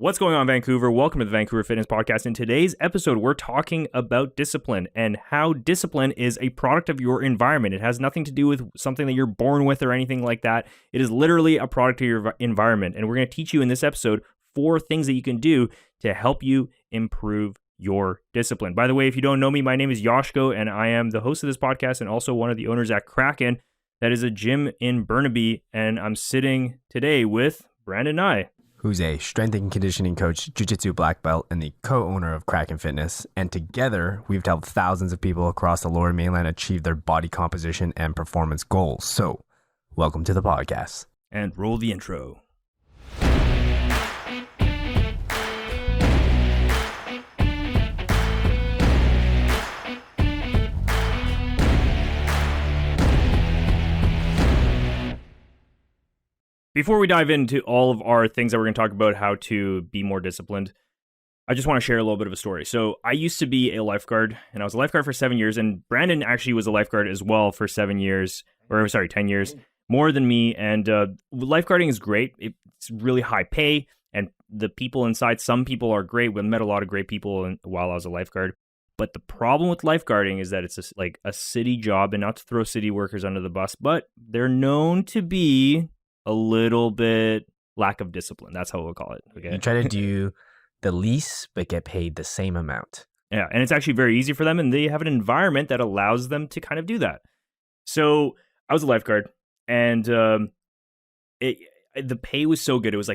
What's going on, Vancouver? Welcome to the Vancouver Fitness Podcast. In today's episode, we're talking about discipline and how discipline is a product of your environment. It has nothing to do with something that you're born with or anything like that. It is literally a product of your environment. And we're going to teach you in this episode 4 things that you can do to help you improve your discipline. By the way, if you don't know me, my name is Yoshko, and I am the host of this podcast and also one of the owners at Kraken. That is a gym in Burnaby, and I'm sitting today with Brandon Nye, who's a strength and conditioning coach, jiu-jitsu black belt, and the co-owner of Kraken Fitness. And together, we've helped thousands of people across the Lower Mainland achieve their body composition and performance goals. So, welcome to the podcast. And roll the intro. Before we dive into all of our things that we're going to talk about how to be more disciplined, I just want to share a little bit of a story. So I used to be a lifeguard, and I was a lifeguard for 7 years, and Brandon actually was a lifeguard as well for 10 years, more than me. And lifeguarding is great. It's really high pay, and the people inside, some people are great. We met a lot of great people while I was a lifeguard. But the problem with lifeguarding is that it's like a city job, and not to throw city workers under the bus, but they're known to be a little bit lack of discipline. That's how we'll call it. Okay. You try to do the least, but get paid the same amount. Yeah. And it's actually very easy for them. And they have an environment that allows them to kind of do that. So I was a lifeguard, and the pay was so good. It was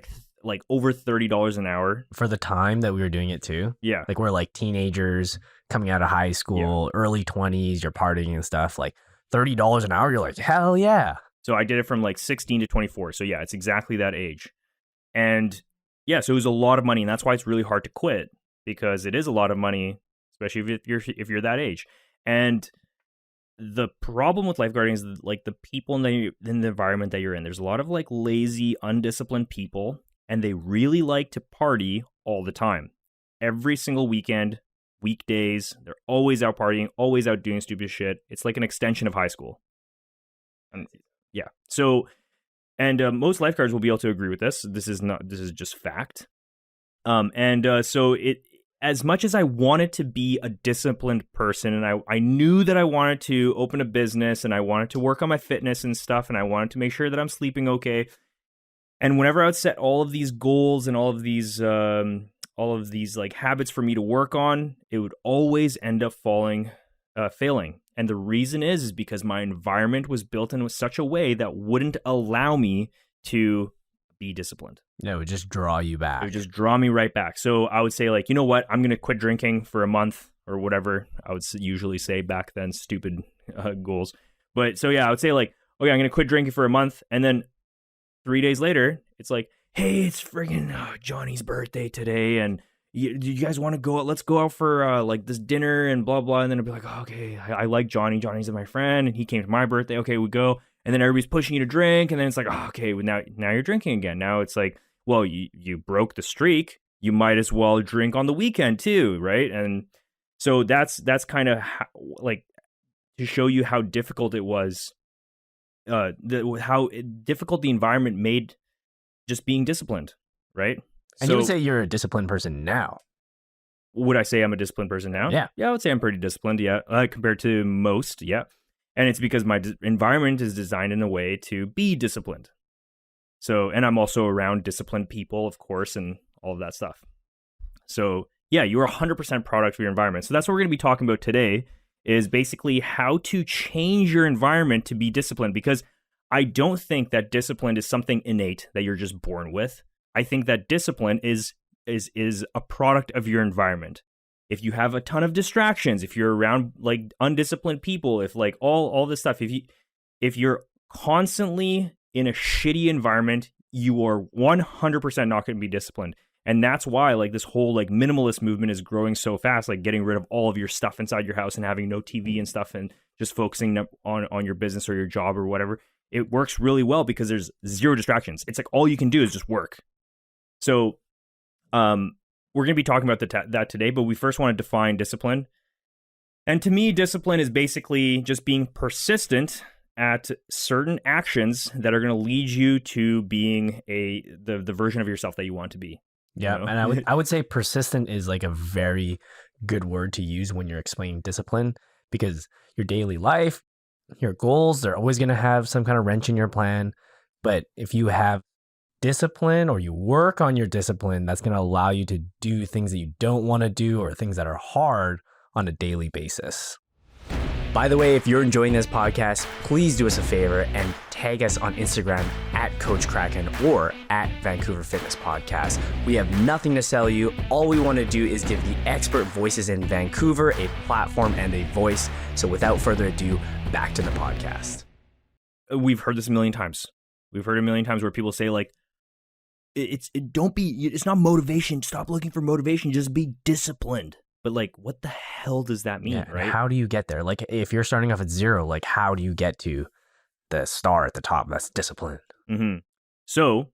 like over $30 an hour. For the time that we were doing it too. Yeah. Like we're like teenagers coming out of high school, early 20s, you're partying and stuff. Like $30 an hour, you're like, hell yeah. So I did it from like 16 to 24. So yeah, it's exactly that age. And yeah, so it was a lot of money, and that's why it's really hard to quit, because it is a lot of money, especially if you're that age. And the problem with lifeguarding is like the people in the environment that you're in. There's a lot of like lazy, undisciplined people, and they really like to party all the time. Every single weekend, weekdays, they're always out partying, always out doing stupid shit. It's like an extension of high school. Yeah. So, and most lifeguards will be able to agree with this. This is just fact. So as much as I wanted to be a disciplined person, and I knew that I wanted to open a business, and I wanted to work on my fitness and stuff, and I wanted to make sure that I'm sleeping okay. And whenever I would set all of these goals and all of these like habits for me to work on, it would always end up failing. And the reason is because my environment was built in such a way that wouldn't allow me to be disciplined. Yeah, it would just draw you back. It would just draw me right back. So I would say, like, you know what? I'm going to quit drinking for a month or whatever. I would usually say back then, stupid goals. But so yeah, I would say like, okay, I'm going to quit drinking for a month. And then 3 days later, it's like, hey, it's friggin' Johnny's birthday today. And do you guys want to go out? Let's go out for like this dinner and blah, blah. And then I'd be like, oh, okay, I like Johnny. Johnny's my friend, and he came to my birthday. Okay, we go. And then everybody's pushing you to drink. And then it's like, oh, okay, well, now you're drinking again. Now it's like, well, you broke the streak. You might as well drink on the weekend too, right? And so that's kind of like to show you how difficult it was, how difficult the environment made just being disciplined, right? And you would say you're a disciplined person now. Would I say I'm a disciplined person now? Yeah. Yeah, I would say I'm pretty disciplined, yeah, compared to most, yeah. And it's because my environment is designed in a way to be disciplined. So, and I'm also around disciplined people, of course, and all of that stuff. So, yeah, you're 100% product of your environment. So that's what we're going to be talking about today, is basically how to change your environment to be disciplined, because I don't think that discipline is something innate that you're just born with. I think that discipline is a product of your environment. If you have a ton of distractions, if you're around like undisciplined people, if like all this stuff, if you're constantly in a shitty environment, you are 100% not going to be disciplined. And that's why like this whole like minimalist movement is growing so fast, like getting rid of all of your stuff inside your house and having no TV and stuff and just focusing on your business or your job or whatever. It works really well because there's zero distractions. It's like all you can do is just work. So we're going to be talking about that today, but we first want to define discipline. And to me, discipline is basically just being persistent at certain actions that are going to lead you to being the version of yourself that you want to be. Yeah, you know? and I would say persistent is like a very good word to use when you're explaining discipline, because your daily life, your goals, they're always going to have some kind of wrench in your plan. But if you have discipline, or you work on your discipline, that's going to allow you to do things that you don't want to do, or things that are hard on a daily basis. By the way, if you're enjoying this podcast, please do us a favor and tag us on Instagram at Coach Kraken or at Vancouver Fitness Podcast. We have nothing to sell you. All we want to do is give the expert voices in Vancouver a platform and a voice. So without further ado, back to the podcast. We've heard this a million times. We've heard a million times where people say like, it's not motivation. Stop looking for motivation. Just be disciplined. But like, what the hell does that mean, right? How do you get there? Like, if you're starting off at 0, like, how do you get to the star at the top? That's discipline. Mm-hmm. So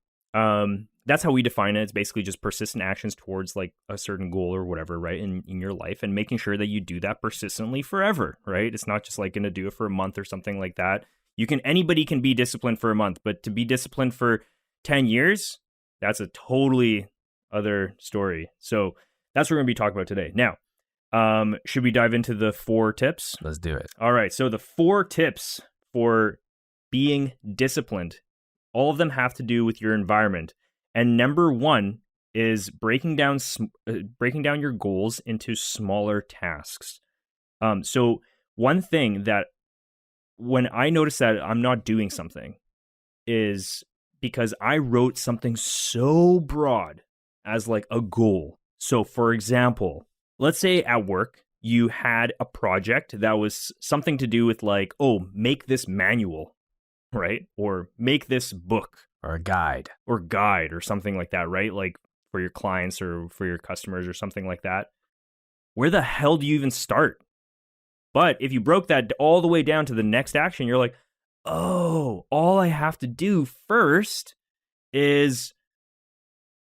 that's how we define it. It's basically just persistent actions towards like a certain goal or whatever, right, in your life, and making sure that you do that persistently forever, right? It's not just like going to do it for a month or something like that. Anybody can be disciplined for a month, but to be disciplined for 10 years, that's a totally other story. So that's what we're going to be talking about today. Now, should we dive into the 4 tips? Let's do it. All right. So the 4 tips for being disciplined, all of them have to do with your environment. And number 1 is breaking down your goals into smaller tasks. So one thing that when I notice that I'm not doing something is because I wrote something so broad as like a goal. So for example, let's say at work, you had a project that was something to do with like, oh, make this manual, right? Or make this book. Or a guide. Or something like that, right? Like for your clients or for your customers or something like that. Where the hell do you even start? But if you broke that all the way down to the next action, you're like, oh, all I have to do first is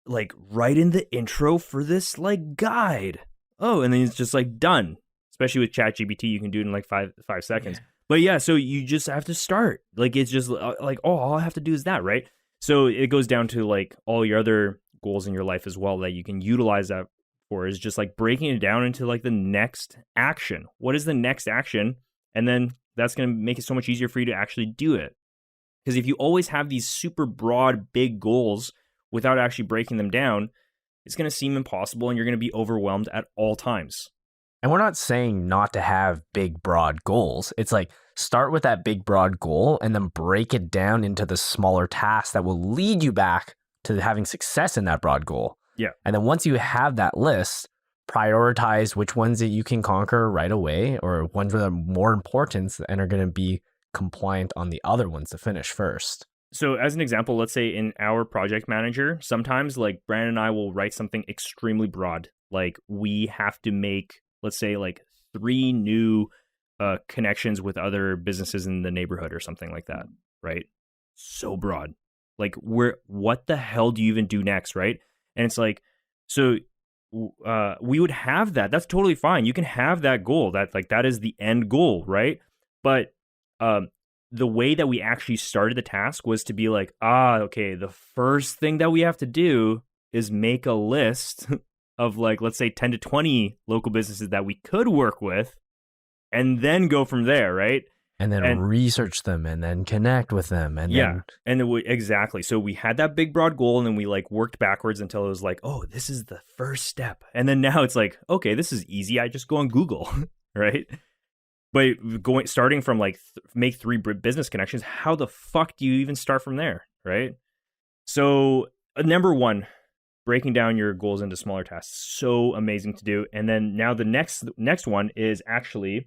like write in the intro for this like guide. Oh, and then it's just like done. Especially with ChatGPT, you can do it in like five seconds. Yeah. But yeah, so you just have to start. Like it's just like, oh, all I have to do is that, right? So it goes down to like all your other goals in your life as well that you can utilize that for, is just like breaking it down into like the next action. What is the next action? And then that's going to make it so much easier for you to actually do it. Because if you always have these super broad, big goals without actually breaking them down, it's going to seem impossible and you're going to be overwhelmed at all times. And we're not saying not to have big, broad goals. It's like start with that big, broad goal and then break it down into the smaller tasks that will lead you back to having success in that broad goal. Yeah. And then once you have that list, prioritize which ones that you can conquer right away, or ones that are more important and are going to be compliant on the other ones to finish first. So as an example, let's say in our project manager, sometimes like Brandon and I will write something extremely broad. Like we have to make, let's say like 3 new connections with other businesses in the neighborhood or something like that, right? So broad. Like what the hell do you even do next, right? And it's like, so we would have that. That's totally fine. You can have that goal. That is the end goal, right? But the way that we actually started the task was to be like, okay, the first thing that we have to do is make a list of like, let's say 10 to 20 local businesses that we could work with, and then go from there, right? And then research them and then connect with them. And exactly. So we had that big broad goal and then we like worked backwards until it was like, oh, this is the first step. And then now it's like, okay, this is easy. I just go on Google, right? But starting from like make 3 business connections, how the fuck do you even start from there, right? So number 1, breaking down your goals into smaller tasks, so amazing to do. And then now the next one is actually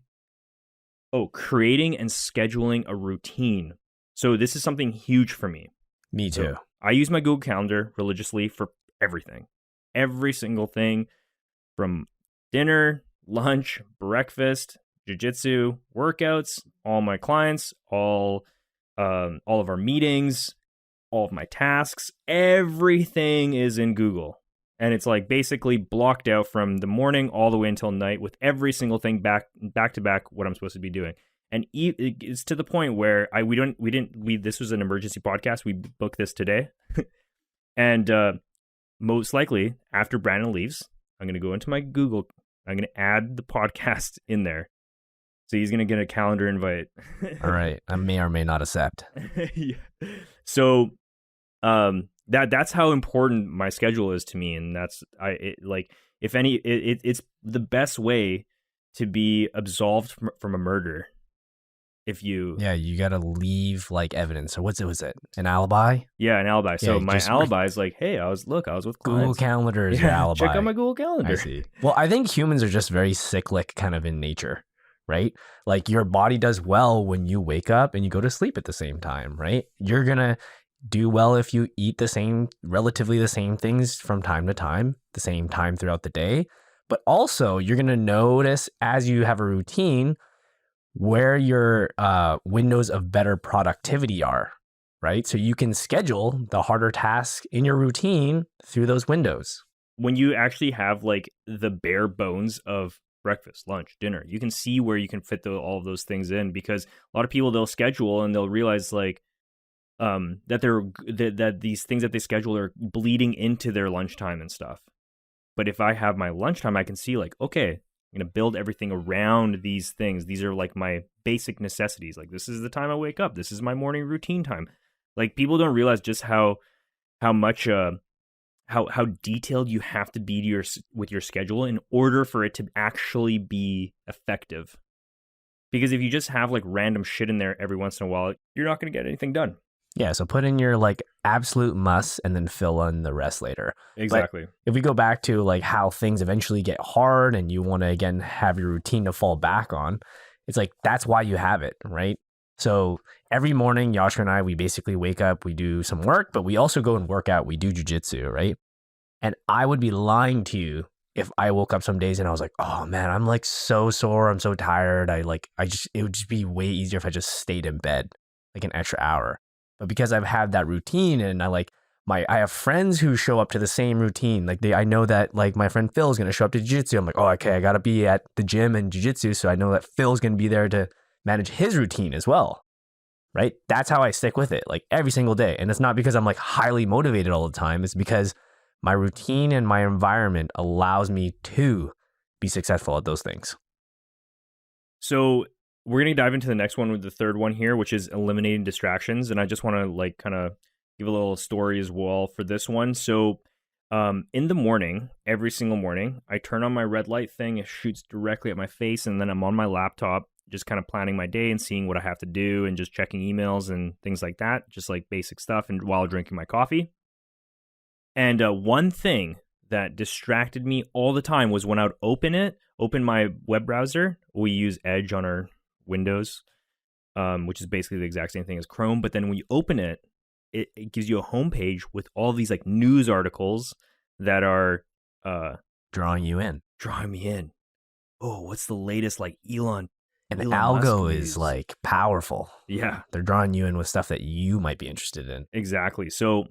creating and scheduling a routine. So this is something huge for me. Me too. So I use my Google Calendar religiously for everything, every single thing, from dinner, lunch, breakfast, jiu-jitsu, workouts, all my clients, all of our meetings, all of my tasks, everything is in Google. And it's like basically blocked out from the morning all the way until night with every single thing back to back what I'm supposed to be doing. And it's to the point where this was an emergency podcast. We booked this today. And most likely after Brandon leaves, I'm going to go into my Google. I'm going to add the podcast in there. So he's going to get a calendar invite. All right. I may or may not accept. Yeah. So that's how important my schedule is to me. And that's, it's the best way to be absolved from a murder. If you got to leave like evidence. So was it an alibi? Yeah, an alibi. So my alibi is like, hey, I was with Google clients. Calendar is your alibi. Check out my Google Calendar. I see. Well, I think humans are just very cyclic kind of in nature, right? Like your body does well when you wake up and you go to sleep at the same time, right? You're going to do well if you eat relatively the same things from time to time, the same time throughout the day. But also you're going to notice as you have a routine where your windows of better productivity are, right? So you can schedule the harder tasks in your routine through those windows. When you actually have like the bare bones of breakfast, lunch, dinner, you can see where you can fit all of those things in, because a lot of people, they'll schedule and they'll realize like that these things that they schedule are bleeding into their lunchtime and stuff. But if I have my lunchtime, I can see like, okay, I'm going to build everything around these things. These are like my basic necessities. Like this is the time I wake up. This is my morning routine time. Like people don't realize just how much how detailed you have to be with your schedule in order for it to actually be effective. Because if you just have like random shit in there every once in a while, you're not going to get anything done. Yeah, so put in your like absolute must and then fill in the rest later. Exactly. But if we go back to like how things eventually get hard and you want to again have your routine to fall back on, it's like that's why you have it, right? So every morning, Yashka and I, we basically wake up, we do some work, but we also go and work out. We do jujitsu, right? And I would be lying to you if I woke up some days and I was like, oh man, I'm like so sore, I'm so tired. It would just be way easier if I just stayed in bed like an extra hour. But because I've had that routine and I have friends who show up to the same routine. Like I know that like my friend Phil is going to show up to jiu-jitsu. I'm like, oh, okay, I got to be at the gym and jiu-jitsu. So I know that Phil's going to be there to manage his routine as well. Right? That's how I stick with it like every single day. And it's not because I'm like highly motivated all the time. It's because my routine and my environment allows me to be successful at those things. So we're going to dive into the next one with the third one here, which is eliminating distractions. And I just want to like kind of give a little story as well for this one. So in the morning, every single morning, I turn on my red light thing. It shoots directly at my face. And then I'm on my laptop, just kind of planning my day and seeing what I have to do and just checking emails and things like that, just like basic stuff, and while drinking my coffee. And one thing that distracted me all the time was when I would open my web browser. We use Edge on our Windows, which is basically the exact same thing as Chrome. But then when you open it, it gives you a homepage with all these like news articles that are drawing me in. Oh, what's the latest like Elon? And the algo is like powerful. Yeah, they're drawing you in with stuff that you might be interested in. Exactly. So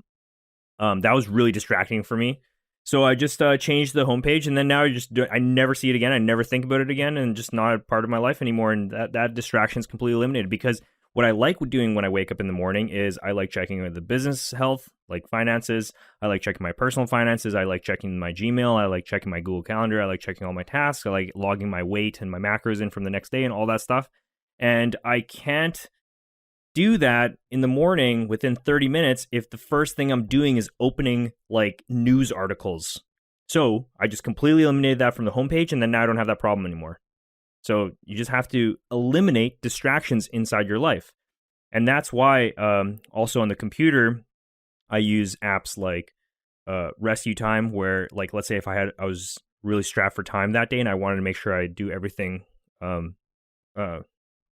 that was really distracting for me. So I just changed the homepage, and then now I never see it again. I never think about it again, and just not a part of my life anymore. And that distraction is completely eliminated, because what I like doing when I wake up in the morning is I like checking the business health, like finances. I like checking my personal finances. I like checking my Gmail. I like checking my Google Calendar. I like checking all my tasks. I like logging my weight and my macros in from the next day and all that stuff. And I can't do that in the morning within 30 minutes if the first thing I'm doing is opening like news articles. So I just completely eliminated that from the homepage, and then now I don't have that problem anymore. So you just have to eliminate distractions inside your life. And that's why also on the computer, I use apps like Rescue Time, where like, let's say if I was really strapped for time that day and I wanted to make sure I do everything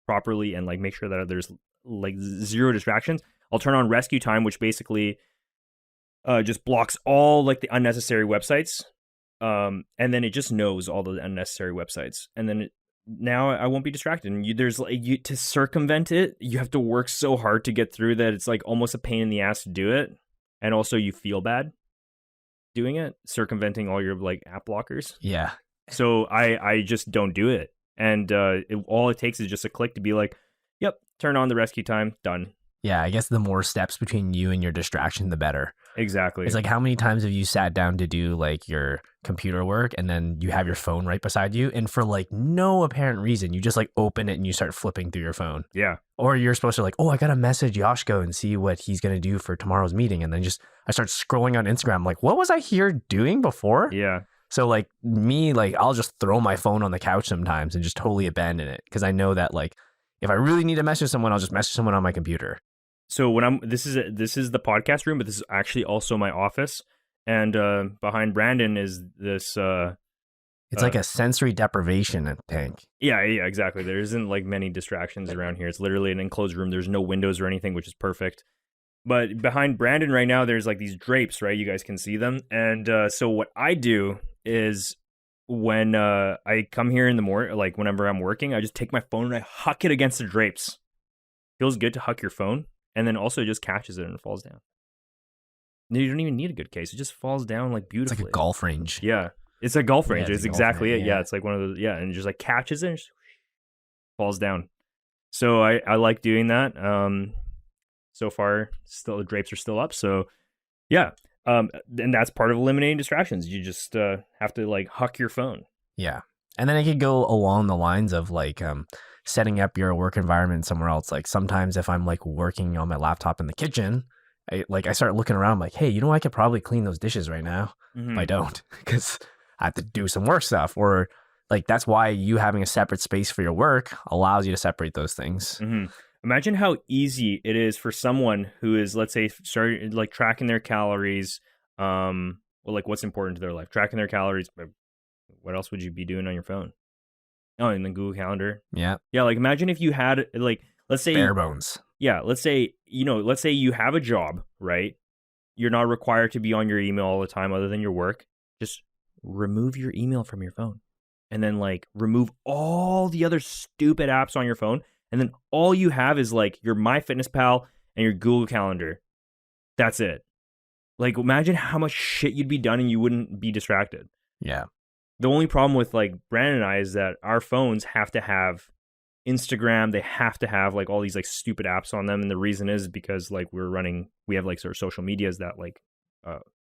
properly and like make sure that there's like zero distractions, I'll turn on Rescue Time, which basically just blocks all like the unnecessary websites. And then it just knows all the unnecessary websites. And then now I won't be distracted. And to circumvent it, you have to work so hard to get through that it's like almost a pain in the ass to do it. And also you feel bad doing it, circumventing all your like app blockers. Yeah. So I just don't do it. And all it takes is just a click to be like, yep, turn on the Rescue Time, done. Yeah, I guess the more steps between you and your distraction, the better, Exactly. It's like, how many times have you sat down to do like your computer work and then you have your phone right beside you, and for like no apparent reason, you just like open it and you start flipping through your phone. Yeah. Or you're supposed to like, oh, I got to message Yoshko and see what he's going to do for tomorrow's meeting. And then I start scrolling on Instagram. I'm like, what was I here doing before? Yeah. So like me, like I'll just throw my phone on the couch sometimes and just totally abandon it. Cause I know that like, if I really need to message someone, I'll just message someone on my computer. So when this is the podcast room, but this is actually also my office. And behind Brandon is this it's like a sensory deprivation tank. Yeah, exactly. There isn't like many distractions around here. It's literally an enclosed room. There's no windows or anything, which is perfect. But behind Brandon right now, there's like these drapes, right? You guys can see them. And so what I do is when I come here in the morning, like whenever I'm working, I just take my phone and I huck it against the drapes. Feels good to huck your phone. And then also it just catches it and it falls down. You don't even need a good case. It just falls down like beautifully. It's like a golf range. Yeah. It's a golf range. Yeah, it's exactly it. Yeah. It's like one of those. Yeah. And it just like catches it and just falls down. So I like doing that. So far, still the drapes are still up. So yeah. And that's part of eliminating distractions. You just have to like huck your phone. Yeah. And then it could go along the lines of like setting up your work environment somewhere else. Like sometimes if I'm like working on my laptop in the kitchen, I start looking around like, hey, I could probably clean those dishes right now. Mm-hmm. I don't, because I have to do some work stuff. Or like that's why you having a separate space for your work allows you to separate those things. Mm-hmm. Imagine how easy it is for someone who is, let's say, started like tracking their calories. Well, like what's important to their life, tracking their calories. What else would you be doing on your phone? Oh, in the Google Calendar. Yeah. Yeah. Like imagine if you had like, let's say bare bones. Yeah. Let's say you have a job, right? You're not required to be on your email all the time other than your work. Just remove your email from your phone and then like remove all the other stupid apps on your phone. And then all you have is like your MyFitnessPal and your Google Calendar. That's it. Like imagine how much shit you'd be done and you wouldn't be distracted. Yeah. The only problem with like Brandon and I is that our phones have to have Instagram. They have to have like all these like stupid apps on them. And the reason is because like we have like sort of social medias that like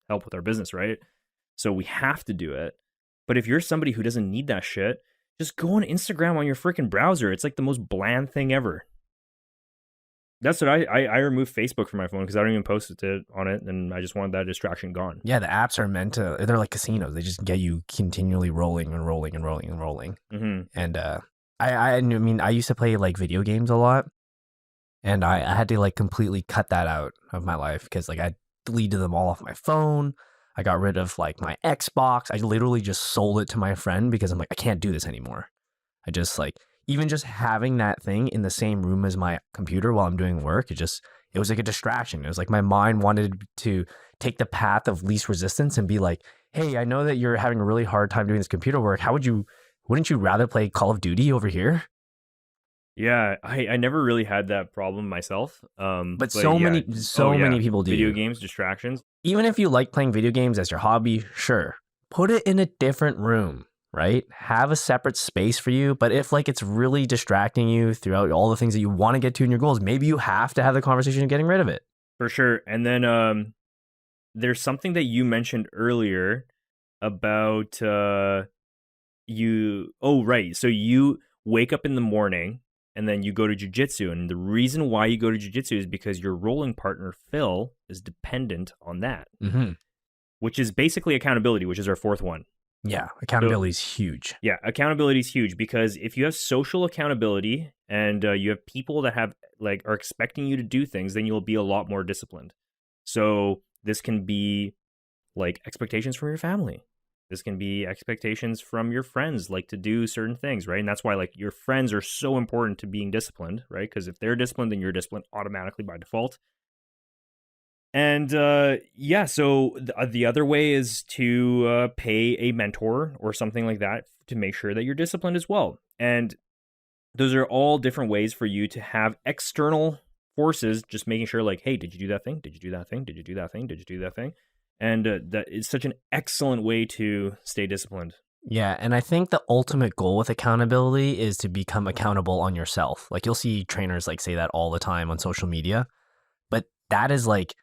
help with our business, right? So we have to do it. But if you're somebody who doesn't need that shit, just go on Instagram on your freaking browser. It's like the most bland thing ever. That's what I removed Facebook from my phone because I don't even post it on it, and I just wanted that distraction gone. Yeah, the apps are they're like casinos. They just get you continually rolling and rolling and rolling and rolling. Mm-hmm. And I mean, I used to play like video games a lot, and I had to like completely cut that out of my life because like I deleted them all off my phone. I got rid of like my Xbox. I literally just sold it to my friend because I'm like, I can't do this anymore. I just like, even just having that thing in the same room as my computer while I'm doing work, it was like a distraction. It was like my mind wanted to take the path of least resistance and be like, hey, I know that you're having a really hard time doing this computer work. Wouldn't you rather play Call of Duty over here? Yeah, I never really had that problem myself. But many people do. Video games, distractions. Even if you like playing video games as your hobby, sure, put it in a different room, right? Have a separate space for you. But if like it's really distracting you throughout all the things that you want to get to in your goals, maybe you have to have the conversation of getting rid of it. For sure. And then there's something that you mentioned earlier about you. Oh, right. So you wake up in the morning and then you go to jiu-jitsu. And the reason why you go to jiu-jitsu is because your rolling partner, Phil, is dependent on that, which is basically accountability, which is our fourth one. Yeah, accountability is huge. Yeah, accountability is huge because if you have social accountability and you have people that are expecting you to do things, then you'll be a lot more disciplined. So this can be like expectations from your family. This can be expectations from your friends, like to do certain things, right? And that's why like your friends are so important to being disciplined, right? Because if they're disciplined, then you're disciplined automatically by default. And so the other way is to pay a mentor or something like that to make sure that you're disciplined as well. And those are all different ways for you to have external forces just making sure like, hey, did you do that thing? Did you do that thing? Did you do that thing? Did you do that thing? And that is such an excellent way to stay disciplined. Yeah, and I think the ultimate goal with accountability is to become accountable on yourself. Like you'll see trainers like say that all the time on social media, but that is like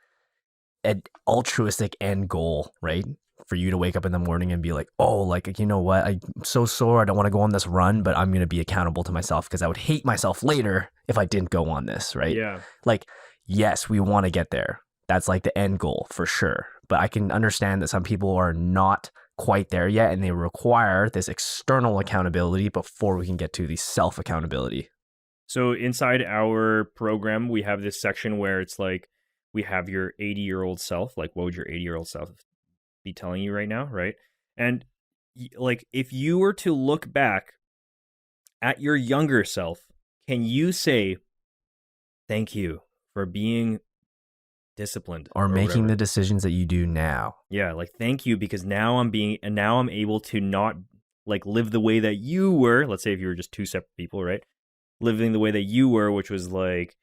an altruistic end goal, right? For you to wake up in the morning and be like, oh, like, you know what? I'm so sore. I don't want to go on this run, but I'm going to be accountable to myself because I would hate myself later if I didn't go on this, right? Yeah. Like, yes, we want to get there. That's like the end goal for sure. But I can understand that some people are not quite there yet and they require this external accountability before we can get to the self accountability. So inside our program, we have this section where it's like we have your 80-year-old self. Like, what would your 80-year-old self be telling you right now, right? And like, if you were to look back at your younger self, can you say thank you for being disciplined or making whatever the decisions that you do now? Yeah, like, thank you because now I'm able to not like live the way that you were. Let's say if you were just two separate people, right? Living the way that you were, which was like,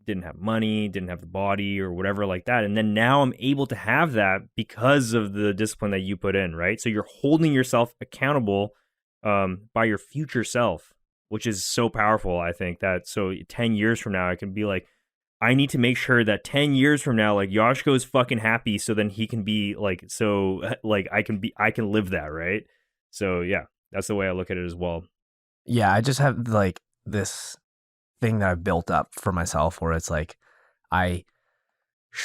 didn't have money, didn't have the body or whatever like that. And then now I'm able to have that because of the discipline that you put in, right? So you're holding yourself accountable by your future self, which is so powerful. I think that so 10 years from now, I can be like, I need to make sure that 10 years from now, like, Yoshko is fucking happy. So then he can be like, so like I can live that, right? So yeah, that's the way I look at it as well. Yeah, I just have like this thing that I've built up for myself where it's like, I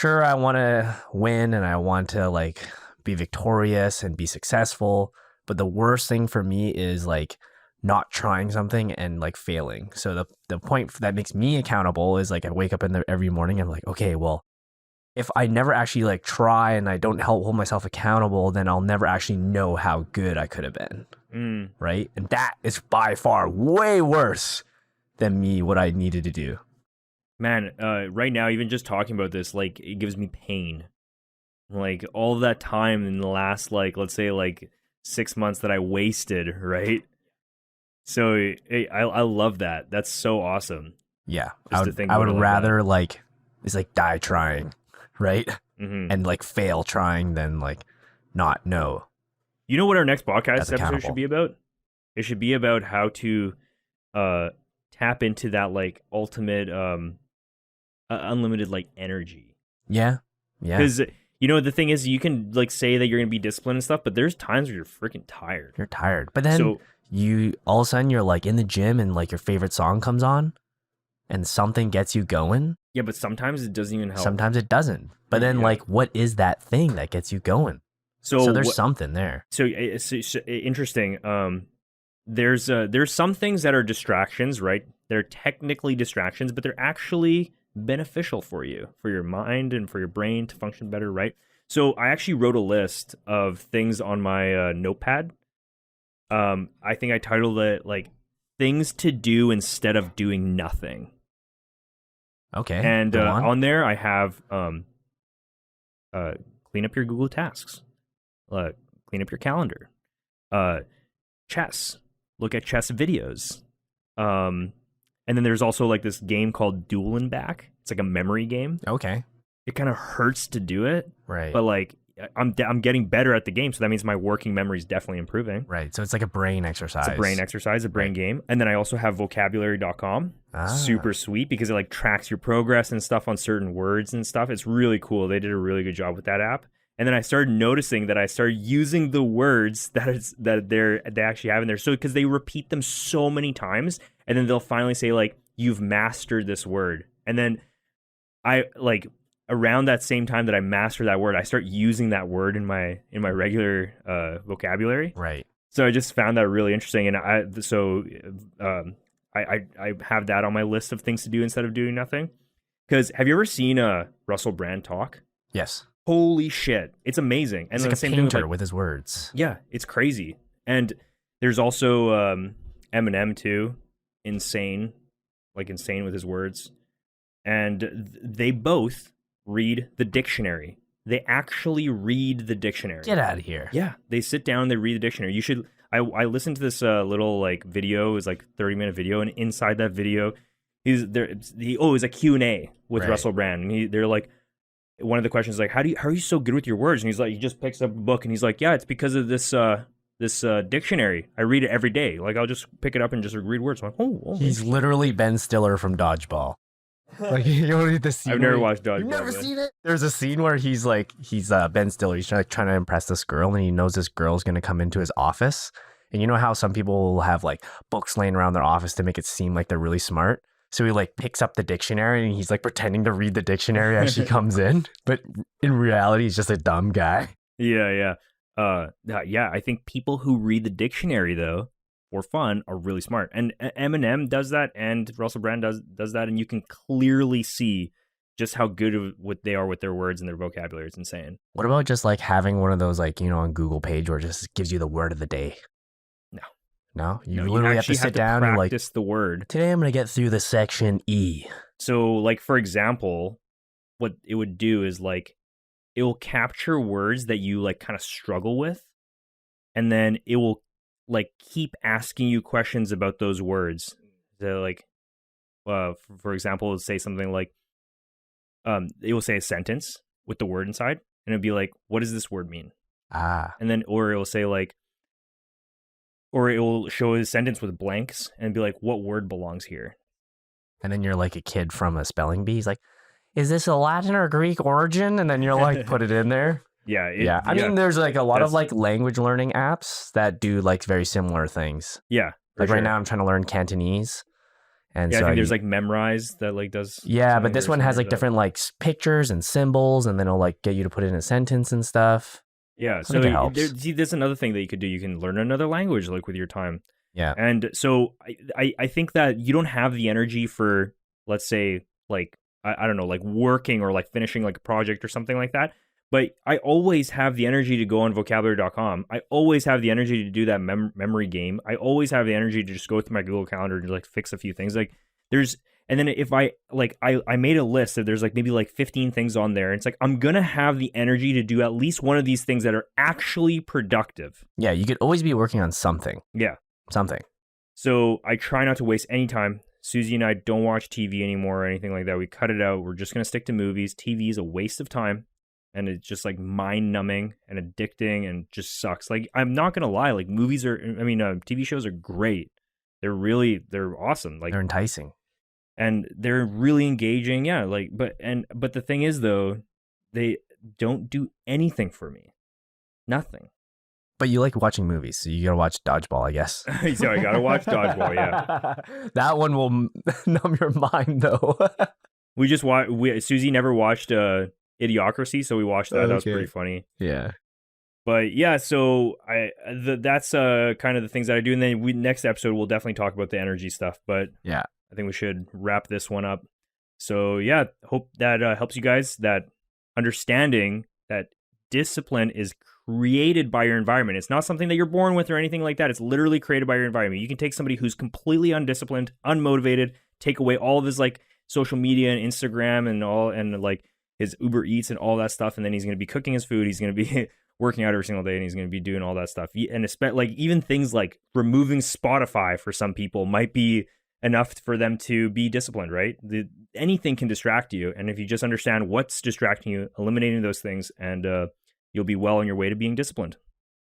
want to win and I want to like be victorious and be successful. But the worst thing for me is like not trying something and like failing. So the point that makes me accountable is like I wake up every morning and I'm like, okay, well, if I never actually like try and I don't hold myself accountable, then I'll never actually know how good I could have been. Right? And that is by far way worse than what I needed to do. Man, right now, even just talking about this, like, it gives me pain. Like, all of that time in the last, like, let's say, like, 6 months that I wasted, right? So I love that. That's so awesome. Yeah. I would rather, like, it's like die trying, right? Mm-hmm. And, like, fail trying than, like, not know. You know what our next podcast episode should be about? It should be about how to tap into that like ultimate unlimited like energy. Yeah. Because the thing is, you can like say that you're gonna be disciplined and stuff, but there's times where you're freaking tired. You're tired, but then you all of a sudden you're like in the gym and like your favorite song comes on, and something gets you going. Yeah, but sometimes it doesn't even help. Sometimes it doesn't. But then like, what is that thing that gets you going? So there's something there. So it's interesting. There's some things that are distractions, right? They're technically distractions, but they're actually beneficial for you, for your mind and for your brain to function better, right? So I actually wrote a list of things on my notepad. I think I titled it like things to do instead of doing nothing. Okay. And on there I have clean up your Google Tasks, clean up your calendar, chess. Look at chess videos. And then there's also like this game called Duel and Back. It's like a memory game. Okay. It kind of hurts to do it. Right. But like I'm getting better at the game. So that means my working memory is definitely improving. Right. So it's like a brain exercise. It's a brain exercise, a brain game. And then I also have vocabulary.com. Super sweet because it like tracks your progress and stuff on certain words and stuff. It's really cool. They did a really good job with that app. And then I started noticing that I started using the words that they actually have in there. So because they repeat them so many times, and then they'll finally say like, "You've mastered this word." And then I like around that same time that I master that word, I start using that word in my regular vocabulary. Right. So I just found that really interesting, and I have that on my list of things to do instead of doing nothing. Because have you ever seen Russell Brand talk? Yes. Holy shit. It's amazing. And he's like a painter with his words. Yeah, it's crazy. And there's also Eminem too. Insane with his words. And they both read the dictionary. They actually read the dictionary. Get out of here. Yeah, they sit down, they read the dictionary. You should. I listened to this little like video. It was like 30-minute video, and inside that video, it's a Q&A with Russell Brand, and they're like, one of the questions is like, how are you so good with your words? And he's like, he just picks up a book and he's like, yeah, it's because of this dictionary. I read it every day. Like, I'll just pick it up and just read words. I'm like, oh. He's literally Ben Stiller from Dodgeball. Like, you know the scene. I've never watched Dodgeball. You've never seen it? There's a scene where he's Ben Stiller. He's trying to impress this girl, and he knows this girl's gonna come into his office. And you know how some people will have like books laying around their office to make it seem like they're really smart. So he like picks up the dictionary and he's like pretending to read the dictionary as she comes in, but in reality, he's just a dumb guy. Yeah. I think people who read the dictionary though for fun are really smart, and Eminem does that, and Russell Brand does that, and you can clearly see just how good of what they are with their words and their vocabulary. It's insane. What about just like having one of those like, you know, on Google page where it just gives you the word of the day? No, you literally have to sit down and like practice the word. Today I'm going to get through the section E. So like, for example, what it would do is like, it will capture words that you like kind of struggle with, and then it will like keep asking you questions about those words. So like, for example, it'll say something like, it will say a sentence with the word inside, and it'll be like, what does this word mean? And then, or it will say like, or it will show a sentence with blanks and be like, what word belongs here? And then you're like a kid from a spelling bee. He's like, is this a Latin or Greek origin? And then you're like, put it in there. Yeah. I mean, there's like a lot of like language learning apps that do like very similar things. Yeah. Like right now I'm trying to learn Cantonese. And yeah, so I think there's like Memrise that like does. Yeah, but this one has like different like pictures and symbols, and then it'll like get you to put in a sentence and stuff. Yeah, so there's another thing that you could do. You can learn another language like with your time. Yeah. And so I think that you don't have the energy for, let's say, like, I don't know, like working or like finishing like a project or something like that. But I always have the energy to go on vocabulary.com. I always have the energy to do that memory game. I always have the energy to just go through my Google Calendar and like fix a few things. Like and then if I made a list of there's like maybe like 15 things on there. And it's like, I'm going to have the energy to do at least one of these things that are actually productive. Yeah, you could always be working on something. Yeah. Something. So I try not to waste any time. Susie and I don't watch TV anymore or anything like that. We cut it out. We're just going to stick to movies. TV is a waste of time. And it's just like mind numbing and addicting and just sucks. Like, I'm not going to lie. Like TV shows are great. They're awesome. Like, they're enticing. And they're really engaging. Yeah. Like, but the thing is though, they don't do anything for me. Nothing. But you like watching movies, so you gotta watch Dodgeball, I guess. So I gotta watch Dodgeball, yeah. That one will numb your mind, though. We just watched. Susie never watched Idiocracy, so we watched that. Okay. That was pretty funny. Yeah. But yeah, so that's kind of the things that I do, and then next episode we'll definitely talk about the energy stuff. But yeah, I think we should wrap this one up. So yeah, hope that helps you guys. That understanding that discipline is created by your environment. It's not something that you're born with or anything like that. It's literally created by your environment. You can take somebody who's completely undisciplined, unmotivated, take away all of his like social media and Instagram and like his Uber Eats and all that stuff, and then he's going to be cooking his food. He's going to be working out every single day, and he's going to be doing all that stuff. And like even things like removing Spotify for some people might be enough for them to be disciplined, right? Anything can distract you, and if you just understand what's distracting you, eliminating those things, and you'll be well on your way to being disciplined,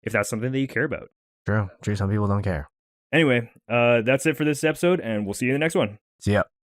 if that's something that you care about. True. Some people don't care. Anyway, that's it for this episode, and we'll see you in the next one. See ya.